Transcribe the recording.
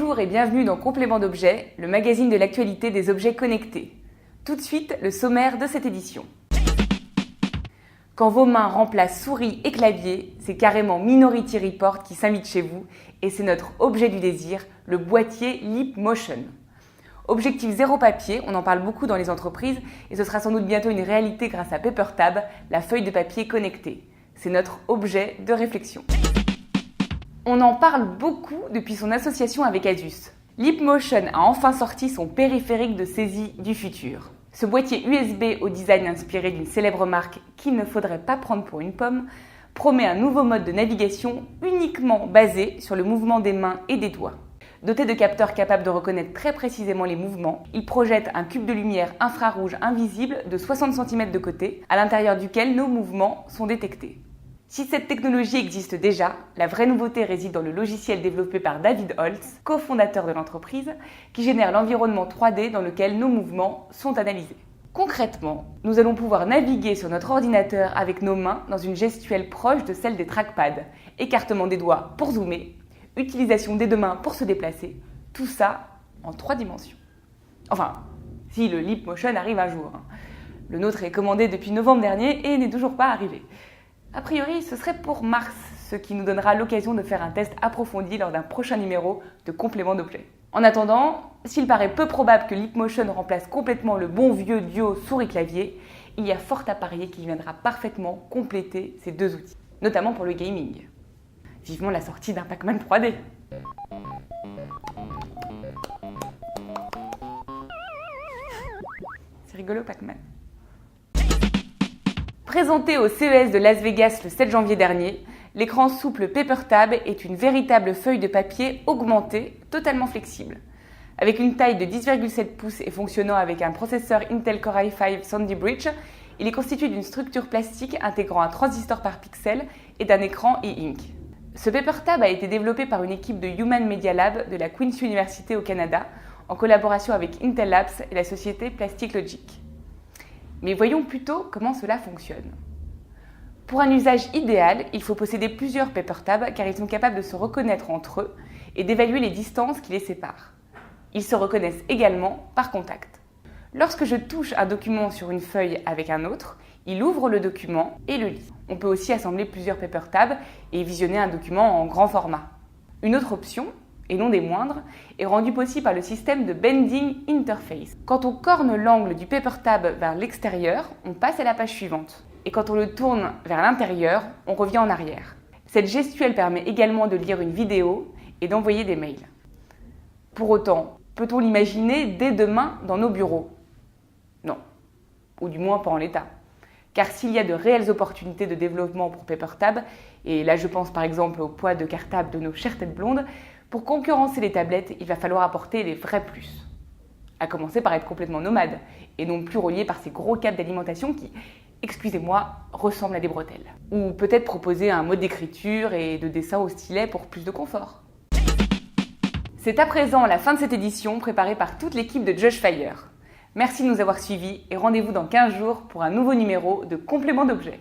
Bonjour et bienvenue dans Complément d'objets, le magazine de l'actualité des objets connectés. Tout de suite, le sommaire de cette édition. Quand vos mains remplacent souris et clavier, c'est carrément Minority Report qui s'invite chez vous et c'est notre objet du désir, le boîtier Leapmotion. Objectif zéro papier, on en parle beaucoup dans les entreprises et ce sera sans doute bientôt une réalité grâce à PaperTab, la feuille de papier connectée. C'est notre objet de réflexion. On en parle beaucoup depuis son association avec Asus. Leapmotion a enfin sorti son périphérique de saisie du futur. Ce boîtier USB au design inspiré d'une célèbre marque qu'il ne faudrait pas prendre pour une pomme promet un nouveau mode de navigation uniquement basé sur le mouvement des mains et des doigts. Doté de capteurs capables de reconnaître très précisément les mouvements, il projette un cube de lumière infrarouge invisible de 60 cm de côté, à l'intérieur duquel nos mouvements sont détectés. Si cette technologie existe déjà, la vraie nouveauté réside dans le logiciel développé par David Holtz, cofondateur de l'entreprise, qui génère l'environnement 3D dans lequel nos mouvements sont analysés. Concrètement, nous allons pouvoir naviguer sur notre ordinateur avec nos mains dans une gestuelle proche de celle des trackpads, écartement des doigts pour zoomer, utilisation des deux mains pour se déplacer, tout ça en 3 dimensions. Enfin, si le Leapmotion arrive un jour. Le nôtre est commandé depuis novembre dernier et n'est toujours pas arrivé. A priori, ce serait pour mars, ce qui nous donnera l'occasion de faire un test approfondi lors d'un prochain numéro de Complément d'objets. En attendant, s'il paraît peu probable que Leapmotion remplace complètement le bon vieux duo souris-clavier, il y a fort à parier qu'il viendra parfaitement compléter ces deux outils, notamment pour le gaming. Vivement la sortie d'un Pac-Man 3D. C'est rigolo, Pac-Man. Présenté au CES de Las Vegas le 7 janvier dernier, l'écran souple PaperTab est une véritable feuille de papier augmentée, totalement flexible. Avec une taille de 10,7 pouces et fonctionnant avec un processeur Intel Core i5 Sandy Bridge, il est constitué d'une structure plastique intégrant un transistor par pixel et d'un écran e-ink. Ce PaperTab a été développé par une équipe de Human Media Lab de la Queen's University au Canada, en collaboration avec Intel Labs et la société Plastic Logic. Mais voyons plutôt comment cela fonctionne. Pour un usage idéal, il faut posséder plusieurs PaperTab car ils sont capables de se reconnaître entre eux et d'évaluer les distances qui les séparent. Ils se reconnaissent également par contact. Lorsque je touche un document sur une feuille avec un autre, il ouvre le document et le lit. On peut aussi assembler plusieurs PaperTab et visionner un document en grand format. Une autre option, et non des moindres, est rendue possible par le système de Bending Interface. Quand on corne l'angle du PaperTab vers l'extérieur, on passe à la page suivante. Et quand on le tourne vers l'intérieur, on revient en arrière. Cette gestuelle permet également de lire une vidéo et d'envoyer des mails. Pour autant, peut-on l'imaginer dès demain dans nos bureaux ? Non, ou du moins pas en l'état. Car s'il y a de réelles opportunités de développement pour PaperTab, et là je pense par exemple au poids de cartable de nos chères têtes blondes, pour concurrencer les tablettes, il va falloir apporter les vrais plus. À commencer par être complètement nomade, et non plus relié par ces gros câbles d'alimentation qui, excusez-moi, ressemblent à des bretelles. Ou peut-être proposer un mode d'écriture et de dessin au stylet pour plus de confort. C'est à présent la fin de cette édition préparée par toute l'équipe de Joshfire. Merci de nous avoir suivis et rendez-vous dans 15 jours pour un nouveau numéro de Complément d'objets.